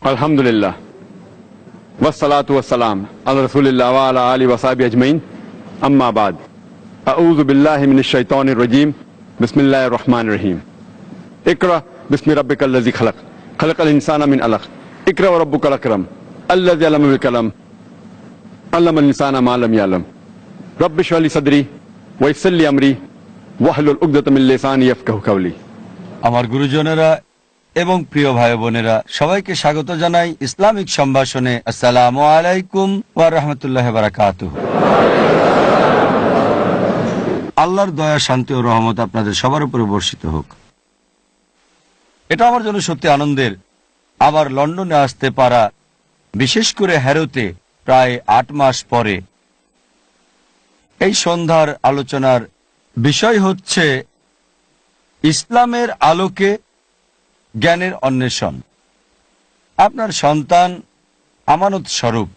আলহামদুলিল্লাহ ওয়াসসালাতু ওয়াসসালাম আলা রাসূলিল্লাহ ওয়া আলা আলিহি ওয়া সাহবিহি আজমাইন আম্মা বাদ আউযু বিল্লাহি মিনাশ শাইতানির রাজীম বিসমিল্লাহির রহমানির রহিম ইকরা বিসমি রাব্বিকাল্লাযী খালাক খালাকাল ইনসানা মিন আলাক ইকরা ওয়া রাব্বুকাল আকরাম আল্লাযী আল্লামা বিল কালাম আল্লামাল ইনসানা মা লাম ইয়ালাম রাব্বি ইশরাহ লি সাদরি ওয়া ইয়াসসির লি আমরি ওয়াহলুল উকদাতাম মিন লিসানি ইয়াফকাহু কাওলি। আমার গুরুজনেরা এবং প্রিয় ভাই বোনেরা, সবাইকে স্বাগত জানাই ইসলামিক সম্ভাষণে। আসসালামু আলাইকুম ওয়া রাহমাতুল্লাহি ওয়া বারাকাতুহু। আল্লাহর দয়া, শান্তি ও রহমত আপনাদের সবার উপরে বর্ষিত হোক। এটা আমার জন্য সত্যি আনন্দের আবার লন্ডনে আসতে পারা, বিশেষ করে হ্যারোতে প্রায় ৮ মাস পরে। এই সন্ধ্যার আলোচনার বিষয় হচ্ছে ইসলামের আলোকে জ্ঞানের অন্বেষণ। আপনার সন্তান আমানত স্বরূপ,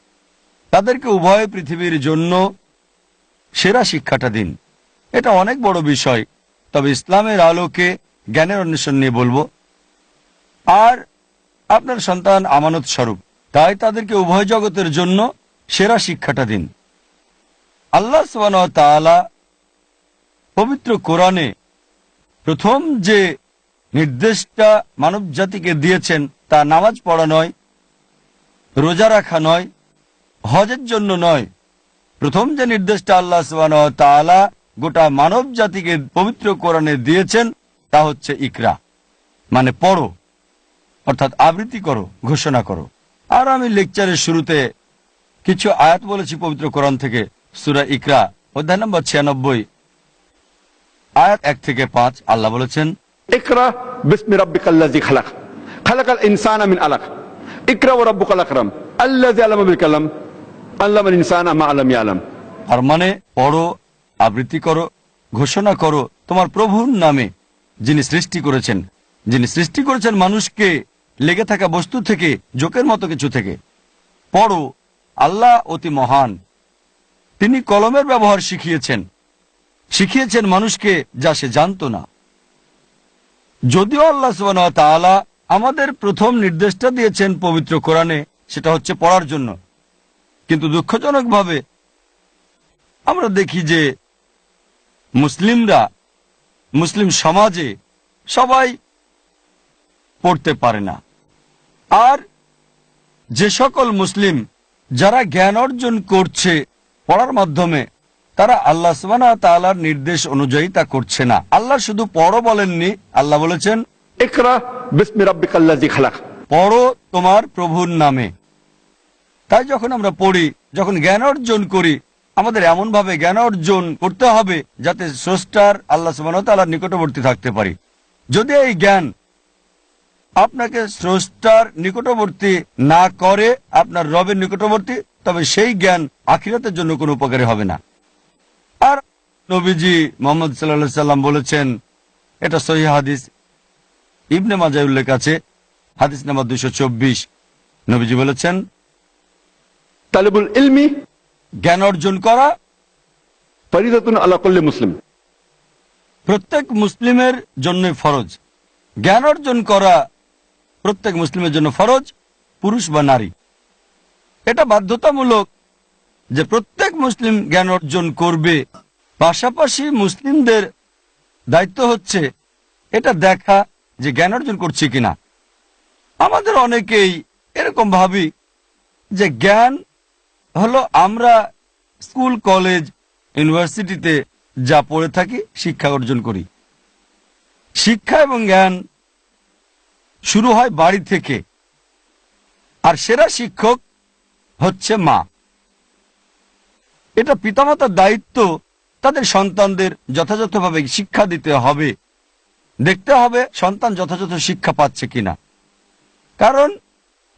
তাদেরকে উভয় পৃথিবীর জন্য সেরা শিক্ষাটা দিন। এটা অনেক বড় বিষয়, তবে ইসলামের আলোকে জ্ঞানের অন্বেষণ নিয়ে বলবো। আর আপনার সন্তান আমানত স্বরূপ, তাই তাদেরকে উভয় জগতের জন্য সেরা শিক্ষাটা দিন। আল্লাহ সুবহানাহু ওয়া তাআলা পবিত্র কোরআনে প্রথম যে নির্দেশটা মানব জাতিকে দিয়েছেন তা নামাজ পড়া নয়, রোজা রাখা নয়, হজের জন্য নয়। প্রথম যে নির্দেশটা আল্লাহ সুবহানাহু ওয়া তাআলা গোটা মানব জাতিকে পবিত্র কোরআনে দিয়েছেন তা হচ্ছে ইকরা, মানে পড়ো, অর্থাৎ আবৃত্তি করো, ঘোষণা করো। আর আমি লেকচারের শুরুতে কিছু আয়াত বলেছি পবিত্র কোরআন থেকে। সূরা ইকরা অধ্যায় নম্বর 96 আয়াত 1 থেকে 5 আল্লাহ বলেছেন, ইকরা বিসমি রাব্বিকাল্লাযী খালাক খালাকাল ইনসানা মিন আলাক ইকরা ওয়া রাব্বুকাল আকরাম আল্লাযী আল্লামা বিল কালাম আল্লামাল ইনসানা মা লাম ইয়ালাম। আর মানে পড়ো, আবৃত্তি করো, ঘোষণা করো তোমার প্রভুর নামে, যিনি সৃষ্টি করেছেন। যিনি সৃষ্টি করেছেন মানুষকে লেগে থাকা বস্তু থেকে, জোকের মতো কিছু থেকে। পড়ো, আল্লাহ অতি মহান, তিনি কলমের ব্যবহার শিখিয়েছেন মানুষকে, যা সে জানতো না। যদিও আল্লাহ সুবহানাহু ওয়া তাআলা আমাদের প্রথম নির্দেশটা দিয়েছেন পবিত্র কোরআনে, সেটা হচ্ছে পড়ার জন্য, কিন্তু দুঃখজনকভাবে আমরা দেখি যে মুসলিম সমাজে সবাই পড়তে পারে না। আর যে সকল মুসলিম যারা জ্ঞান অর্জন করছে পড়ার মাধ্যমে, তারা আল্লাহ সুবহানাহু ওয়া তাআলার নির্দেশ অনুযায়ী তা করছে না। আল্লাহ শুধু পড়ো বলেননি, আল্লাহ বলেছেন ইকরা বিসমি রাব্বিকাল্লাযী খালাক, পড়ো তোমার প্রভুর নামে। তাই যখন আমরা পড়ি, যখন জ্ঞান অর্জন করি, আমাদের এমন ভাবে জ্ঞান অর্জন করতে হবে যাতে স্রষ্টার আল্লাহ সুবহানাহু ওয়া তাআলার নিকটবর্তী থাকতে পারি। যদি এই জ্ঞান আপনাকে স্রষ্টার নিকটবর্তী না করে আপনার রবের নিকটবর্তী, তবে সেই জ্ঞান আখিরাতের জন্য কোনো উপকারী হবে না। আর নবীজি মুহাম্মদ সাল্লাল্লাহু আলাইহি সাল্লাম বলেছেন, এটা সহিহ হাদিস, ইবনে মাজাহ উল্লেখ আছে, হাদিস নাম্বার 224। নবীজি বলেছেন, তালিবুল ইলমি, জ্ঞান অর্জন করা ফরিদাতুন আলা কুল্লি মুসলিম, প্রত্যেক মুসলিমের জন্য ফরজ। জ্ঞান অর্জন করা প্রত্যেক মুসলিমের জন্য ফরজ, পুরুষ বা নারী। এটা বাধ্যতামূলক যে প্রত্যেক মুসলিম জ্ঞান অর্জন করবে। পাশাপাশি মুসলিমদের দায়িত্ব হচ্ছে এটা দেখা যে জ্ঞান অর্জন করছি কিনা। আমাদের অনেকেই এরকম ভাবি যে জ্ঞান হলো আমরা স্কুল, কলেজ, ইউনিভার্সিটিতে যা পড়ে থাকি, শিক্ষা অর্জন করি। শিক্ষা এবং জ্ঞান শুরু হয় বাড়ি থেকে, আর সেরা শিক্ষক হচ্ছে মা। এটা পিতামাতার দায়িত্ব, তাদের সন্তানদের যথাযথভাবে শিক্ষা দিতে হবে, দেখতে হবে সন্তান যথাযথ শিক্ষা পাচ্ছে কিনা। কারণ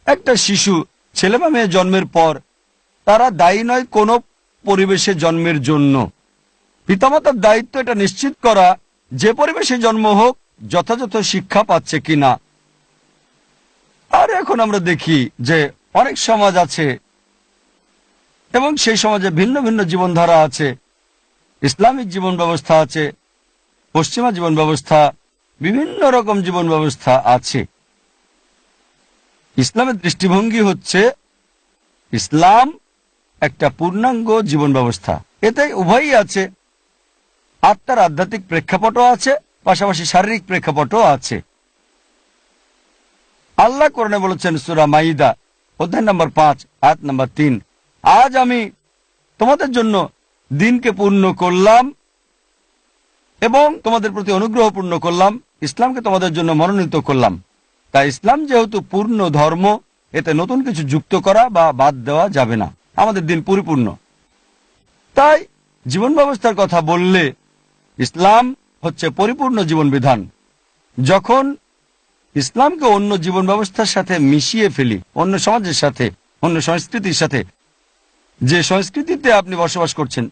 একটা শিশু, ছেলে বা মেয়ে জন্মের পর তারা দায়ী নয় কোনো পরিবেশে জন্মের জন্য। পিতামাতার দায়িত্ব এটা নিশ্চিত করা যে পরিবেশে জন্ম হোক যথাযথ শিক্ষা পাচ্ছে কিনা। আর এখন আমরা দেখি যে অনেক সমাজ আছে এবং সেই সমাজে ভিন্ন ভিন্ন জীবনধারা আছে। ইসলামিক জীবন ব্যবস্থা আছে, পশ্চিমা জীবন ব্যবস্থা, বিভিন্ন রকম জীবন ব্যবস্থা আছে। ইসলামের দৃষ্টিভঙ্গি হচ্ছে ইসলাম একটা পূর্ণাঙ্গ জীবন ব্যবস্থা। এতে উভয়ই আছে, আত্মার আধ্যাত্মিক প্রেক্ষাপটও আছে, পাশাপাশি শারীরিক প্রেক্ষাপটও আছে। আল্লাহ কোরআনে বলেছেন সূরা মাইদা অধ্যায় নম্বর 5 আয়াত নম্বর 3, আজ আমি তোমাদের জন্য দিনকে পূর্ণ করলাম এবং তোমাদের প্রতি অনুগ্রহ পূর্ণ করলাম, ইসলামকে তোমাদের জন্য মনোনীত করলাম। তাই ইসলাম যেহেতু পূর্ণ ধর্ম, এতে নতুন কিছু যুক্ত করা বা বাদ দেওয়া যাবে না। আমাদের দিন পরিপূর্ণ। তাই জীবন ব্যবস্থার কথা বললে ইসলাম হচ্ছে পরিপূর্ণ জীবন বিধান। যখন ইসলামকে অন্য জীবন ব্যবস্থার সাথে মিশিয়ে ফেলি, অন্য সমাজের সাথে, অন্য সংস্কৃতির সাথে, যে সংস্কৃতিতে আপনি বসবাস করছেন,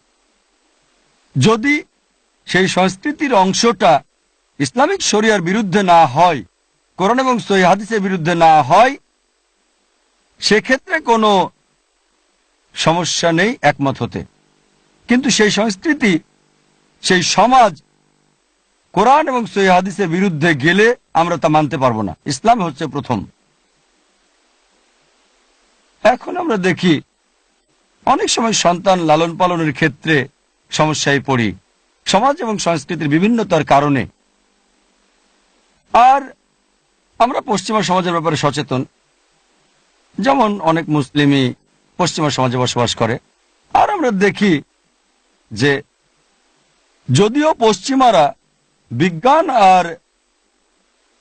যদি সেই সংস্কৃতির অংশটা ইসলামিক শরিয়ার বিরুদ্ধে না হয়, কোরআন এবং সহিহ হাদিসের বিরুদ্ধে না হয়, সেক্ষেত্রে কোনো সমস্যা নেই একমত হতে। কিন্তু সেই সংস্কৃতি, সেই সমাজ কোরআন এবং সহিহ হাদিসের বিরুদ্ধে গেলে আমরা তা মানতে পারবো না। ইসলাম হচ্ছে প্রথম। এখন আমরা দেখি অনেক সময় সন্তান লালন পালনের ক্ষেত্রে সমস্যায় পড়ি, সমাজ এবং সংস্কৃতির বিভিন্নতার কারণে। আর আমরা পশ্চিমা সমাজের ব্যাপারে সচেতন, যেমন অনেক মুসলিমই পশ্চিমা সমাজে বসবাস করে। আর আমরা দেখি যে যদিও পশ্চিমারা বিজ্ঞান আর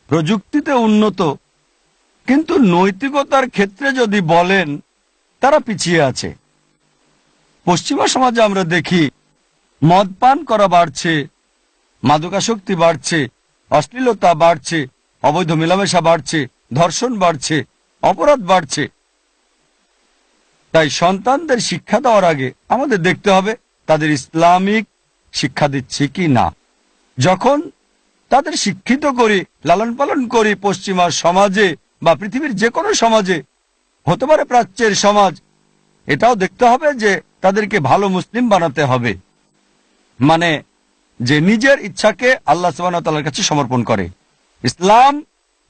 প্রযুক্তিতে উন্নত, কিন্তু নৈতিকতার ক্ষেত্রে যদি বলেন তারা পিছিয়ে আছে। পশ্চিমা সমাজে আমরা দেখি মদ পান করা বাড়ছে, মাদকাসক্তি বাড়ছে, অশ্লীলতা বাড়ছে, অবৈধ মেলামেশা বাড়ছে, ধর্ষণ বাড়ছে, অপরাধ বাড়ছে। তাই সন্তানদের শিক্ষা দেওয়ার আগে আমাদের দেখতে হবে তাদের ইসলামিক শিক্ষা দিচ্ছি কি না। যখন তাদের শিক্ষিত করি, লালন পালন করি পশ্চিমা সমাজে বা পৃথিবীর যে কোনো সমাজে, হতে পারে প্রাচ্যের সমাজ, এটাও দেখতে হবে যে তাদেরকে ভালো মুসলিম বানাতে হবে, মানে যে নিজের ইচ্ছাকে আল্লাহ সুবহানাহু ওয়া তাআলার কাছে সমর্পণ করে। ইসলাম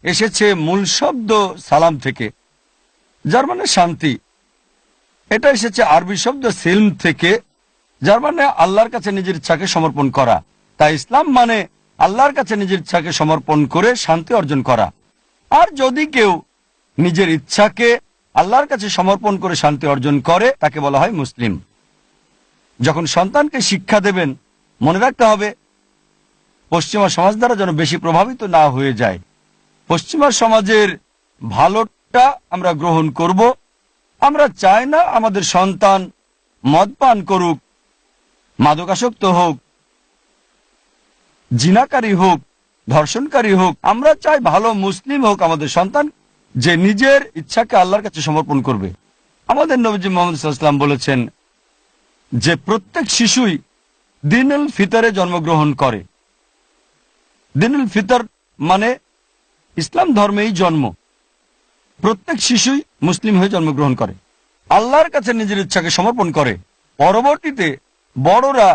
এসেছে মূল শব্দ সালাম থেকে, যার মানে শান্তি। এটা এসেছে আরবি শব্দ সিলম থেকে, যার মানে আল্লাহর কাছে নিজের ইচ্ছাকে সমর্পণ করা। তাই ইসলাম মানে আল্লাহর কাছে নিজের ইচ্ছাকে সমর্পণ করে শান্তি অর্জন করা। আর যদি কেউ নিজের ইচ্ছাকে আল্লাহর কাছে সমর্পণ করে শান্তি অর্জন করে, তাকে বলা হয় মুসলিম। যখন সন্তানকে শিক্ষা দেবেন, মনে রাখতে হবে পশ্চিমা সমাজ দ্বারা যেন বেশি প্রভাবিত না হয়ে যায়। পশ্চিমা সমাজের ভালোটা আমরা গ্রহণ করব। আমরা চাই না আমাদের সন্তান মদ পান করুক, মাদকাসক্ত হোক, জিনাকারী হোক, ধর্ষণকারী হোক। আমরা চাই ভালো মুসলিম হোক আমাদের সন্তান, যে নিজের ইচ্ছাকে আল্লাহর কাছে সমর্পণ করবে। আমাদের নবীজি মুহাম্মদ সাল্লাল্লাহু আলাইহি ওয়াসাল্লাম বলেছেন যে প্রত্যেক শিশুই দিনুল ফিতরে জন্মগ্রহণ করে। দিনুল ফিতর মানে ইসলাম ধর্মেই জন্ম। প্রত্যেক শিশুই মুসলিম হয়ে জন্মগ্রহণ করে, আল্লাহর কাছে নিজের ইচ্ছাকে সমর্পণ করে। পরবর্তীতে বড়রা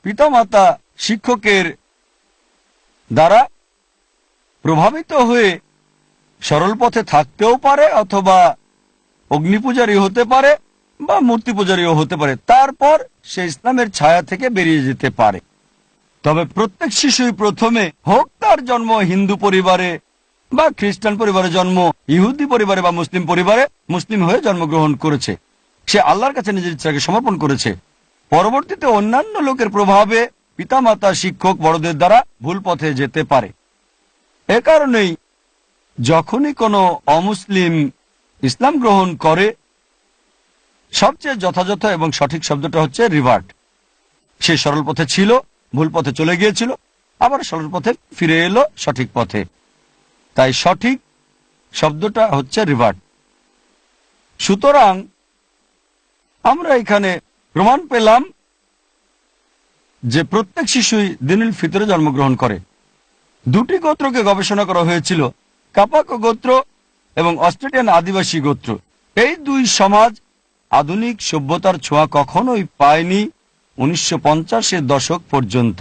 পিতামাতা শিক্ষকের দ্বারা প্রভাবিত হয়ে সরল পথে থাকতেও পারে, অথবা অগ্নিপূজারী হতে পারে বা মূর্তি পূজারীও হতে পারে। তারপর সে ইসলামের ছায়া থেকে বেরিয়ে যেতে পারে। তবে প্রত্যেক শিশুই প্রথমে, হোক তার জন্ম হিন্দু পরিবারে বা খ্রিস্টান পরিবারে জন্ম, ইহুদি পরিবারে বা মুসলিম পরিবারে, মুসলিম হয়ে জন্মগ্রহণ করেছে। সে আল্লাহর কাছে নিজের ইচ্ছাকে সমর্পণ করেছে। পরবর্তীতে অন্যান্য লোকের প্রভাবে পিতামাতা শিক্ষক বড়দের দ্বারা ভুল পথে যেতে পারে। এ কারণেই যখনই কোনো অমুসলিম ইসলাম গ্রহণ করে, সবচেয়ে যথাযথ এবং সঠিক শব্দটা হচ্ছে রিভার্ট। সে সরল পথে ছিল, ভুল পথে চলে গিয়েছিল, আবার সরল পথে ফিরে এলো সঠিক পথে। তাই সঠিক শব্দটা হচ্ছে রিভার্ট। সুতরাং আমরা এখানে প্রমাণ পেলাম যে প্রত্যেক শিশুই দিনুল ফিতরে জন্মগ্রহণ করে। দুটি গোত্রকে গবেষণা করা হয়েছিল, কাপাকো গোত্র এবং অস্ট্রেলিয়ান আদিবাসী গোত্র। এই দুই সমাজ আধুনিক সভ্যতার ছোঁয়া কখনোই পায়নি 1950-এর দশক পর্যন্ত।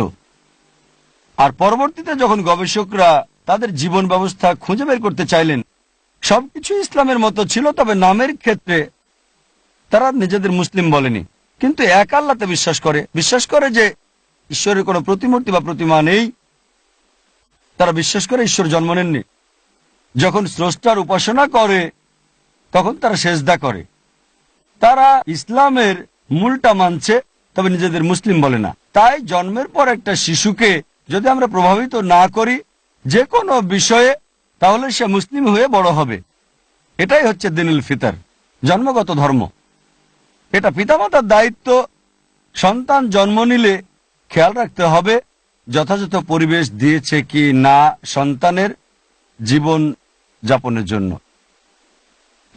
আর পরবর্তীতে যখন গবেষকরা তাদের জীবন ব্যবস্থা খুঁজে বের করতে চাইলেন, সবকিছু ইসলামের মতো ছিল, তবে নামের ক্ষেত্রে তারা নিজেদের মুসলিম বলেনি, কিন্তু এক আল্লাহতে বিশ্বাস করে যে ঈশ্বরের কোনো প্রতিমূর্তি বা প্রতিমা নেই। তারা বিশ্বাস করে ঈশ্বর জন্ম নেননি। যখন স্রষ্টার উপাসনা করে তখন তারা সেজদা করে। তারা ইসলামের মূলটা মানছে, তবে নিজেদের মুসলিম বলে না। তাই জন্মের পর একটা শিশুকে যদি আমরা প্রভাবিত না করি যে কোনো বিষয়ে, তাহলে সে মুসলিম হয়ে বড় হবে। এটাই হচ্ছে দিনুল ফিতর, জন্মগত ধর্ম। এটা পিতামাতার দায়িত্ব। সন্তান জন্ম নিলে খেয়াল রাখতে হবে যথাযথ পরিবেশ দিয়েছে কি না সন্তানের জীবন যাপনের জন্য।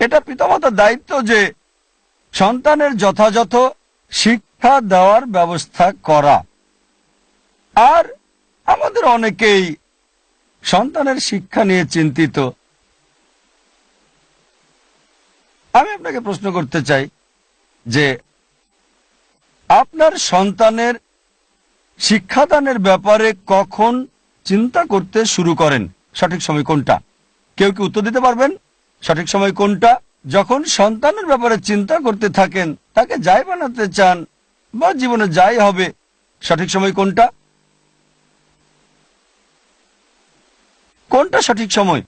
এটা পিতামাতার দায়িত্ব যে সন্তানের যথাযথ শিক্ষা দেওয়ার ব্যবস্থা করা। আর আমাদের অনেকেই সন্তানের শিক্ষা নিয়ে চিন্তিত। আমি আপনাকে প্রশ্ন করতে চাই যে আপনার সন্তানের শিক্ষাদানের ব্যাপারে কখন চিন্তা করতে শুরু করেন? সঠিক সময় কোনটা? কেউ কি উত্তর দিতে পারবেন? সঠিক সময় কোনটা? যখন সন্তানের ব্যাপারে চিন্তা করতে থাকেন, তাকে যাই বানাতে চান বা জীবনে যাই হবে, সঠিক সময় কোনটা? কোনটা সঠিক সময়?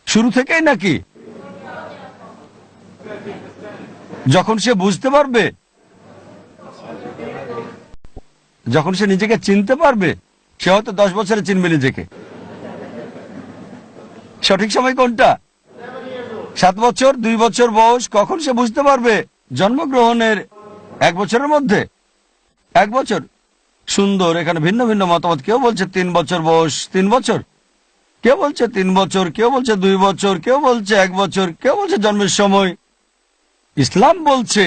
শুরু থেকেই নাকি যখন সে বুঝতে পারবে, যখন সে নিজেকে চিনতে পারবে? সে হয়তো 10 বছরে চিনবে নিজেকে। সঠিক সময় কোনটা? 7 বছর, 2 বছর বয়স? কখন সে বুঝতে পারবে? জন্মগ্রহণের 1 বছরের মধ্যে? 1 বছর? সুন্দর। এখানে ভিন্ন ভিন্ন মতামত। কেউ বলছে 3 বছর বয়স, 3 বছর, কেউ বলছে 3 বছর, কেউ বলছে 2 বছর, কেউ বলছে 1 বছর, কেউ বলছে জন্মের সময়। ইসলাম বলছে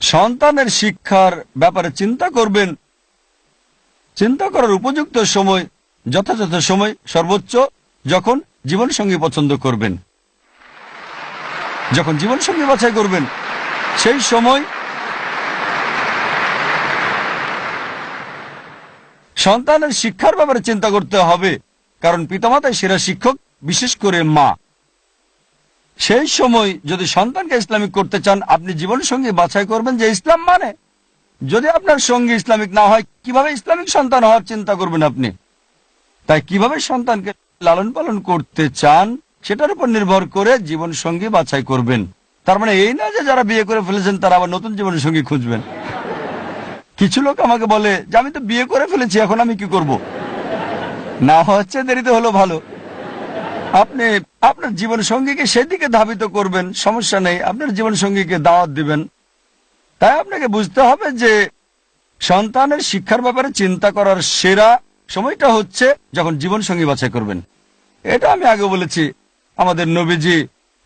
সন্তানের শিক্ষার ব্যাপারে চিন্তা করবেন, চিন্তা করার উপযুক্ত সময়, যথাযথ সময়, সর্বোচ্চ যখন জীবনসঙ্গী পছন্দ করবেন, যখন জীবনসঙ্গী বাছাই করবেন, সেই সময় সন্তানের শিক্ষার ব্যাপারে চিন্তা করতে হবে। কারণ পিতামাতাই সেরা শিক্ষক, বিশেষ করে মা। সেই সময় যদি সন্তানকে ইসলামিক করতে চান, আপনি জীবনসঙ্গী বাছাই করবেন যে ইসলাম মানে। যদি আপনার সঙ্গী ইসলামিক না হয়, কিভাবে ইসলামিক সন্তান হওয়ার চিন্তা করবেন আপনি? তাই কিভাবে সন্তানকে লালন পালন করতে চান সেটার উপর নির্ভর করে জীবনসঙ্গী বাছাই করবেন। তার মানে এই না যে যারা বিয়ে করে ফেলেছেন তারা আবার নতুন জীবনসঙ্গী খুঁজবেন। কিছু লোক আমাকে বলে যে আমি তো বিয়ে করে ফেলেছি, এখন আমি কি করব? না হচ্ছে দেরিতে হলো ভালো। আপনি আপনার জীবনসঙ্গীকে সেদিকে ধাবিত করবেন, সমস্যা নেই। আপনার জীবনসঙ্গীকে দাওয়াত দিবেন। তাই আপনাকে বুঝতে হবে যে সন্তানের শিক্ষার ব্যাপারে চিন্তা করার সেরা সময়টা হচ্ছে যখন জীবনসঙ্গী বাছাই করবেন। এটা আমি আগে বলেছি। আমাদের নবীজি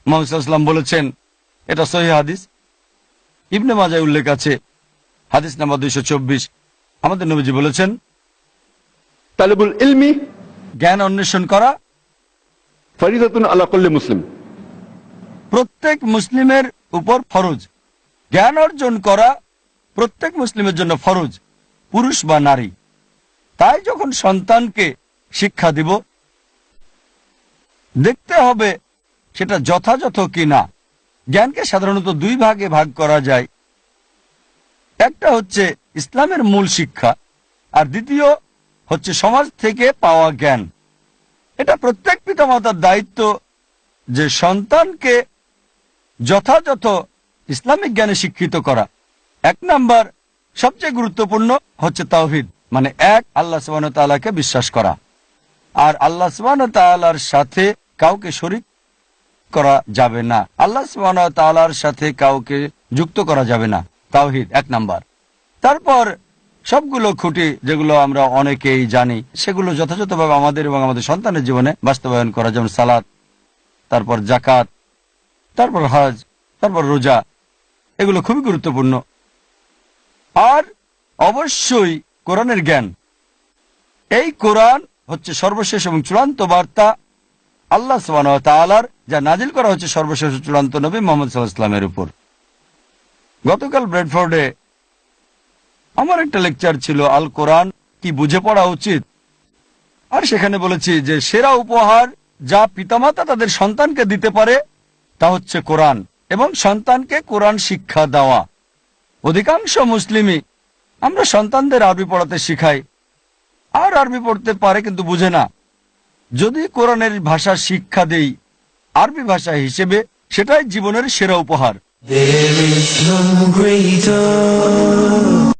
মুহাম্মদ সাল্লাল্লাহু আলাইহি ওয়াসাল্লাম বলেছেন, এটা সহিহ হাদিস, ইবনে মাজায় উল্লেখ আছে, হাদিস নাম্বার 224। আমাদের নবীজি বলেছেন, তালিবুল ইলমি, জ্ঞান অন্বেষণ করা ফরিদাতুন আলা কুল্লি মুসলিম, প্রত্যেক মুসলিমের উপর ফরজ। জ্ঞান অর্জন করা প্রত্যেক মুসলিমের জন্য ফরজ, পুরুষ বা নারী। তাই যখন সন্তানকে শিক্ষা দিব, দেখতে হবে সেটা যথাযথ কিনা। জ্ঞানকে সাধারণত 2 ভাগে ভাগ করা যায়। একটা হচ্ছে ইসলামের মূল শিক্ষা, আর দ্বিতীয় হচ্ছে সমাজ থেকে পাওয়া জ্ঞান। এটা প্রত্যেক পিতামাতার দায়িত্ব যে সন্তানকে যথাযথ ইসলামিক জ্ঞানে শিক্ষিত করা। 1 নাম্বার সবচেয়ে গুরুত্বপূর্ণ হচ্ছে তাওহীদ, মানে এক আল্লাহ সুবহানাহু ওয়া তাআলাকে বিশ্বাস করা। আর আল্লাহ সুবহানাহু ওয়া তাআলার সাথে কাউকে শরীক করা যাবে না, আল্লাহ সুবহানাহু ওয়া তাআলার সাথে কাউকে যুক্ত করা যাবে না। তাওহীদ 1 নাম্বার। তারপর সবগুলো খুঁটি যেগুলো আমরা অনেকেই জানি, সেগুলো যথাযথভাবে আমাদের এবং আমাদের সন্তানের জীবনে বাস্তবায়ন করা, যেমন সালাত, তারপর যাকাত, তারপর হজ, তারপর রোজা। এগুলো খুবই গুরুত্বপূর্ণ। আর অবশ্যই কোরআনের জ্ঞান। এই কোরআন হচ্ছে সর্বশেষ এবং চূড়ান্ত বার্তা আল্লাহ সুবহানাহু ওয়া তাআলার, যা নাজিল করা হচ্ছে সর্বশেষ ও চূড়ান্ত নবী মুহাম্মদ সাল্লাল্লাহু আলাইহি ওয়াসাল্লামের উপর। গতকাল ব্রেডফোর্ডে আমার একটা লেকচার ছিল, আল কোরআন কি বুঝে পড়া উচিত। আর সেখানে বলেছি যে সেরা উপহার যা পিতামাতা তাদের সন্তানকে দিতে পারে তা হচ্ছে কোরআন এবং সন্তানকে কোরআন শিক্ষা দেওয়া। অধিকাংশ মুসলিমই আমরা সন্তানদের আরবি পড়াতে শিখাই, আর আরবি পড়তে পারে কিন্তু বুঝে না। যদি কোরআনের ভাষা শিক্ষা দেই আরবি ভাষা হিসেবে, সেটাই জীবনের সেরা উপহার। There is none greater.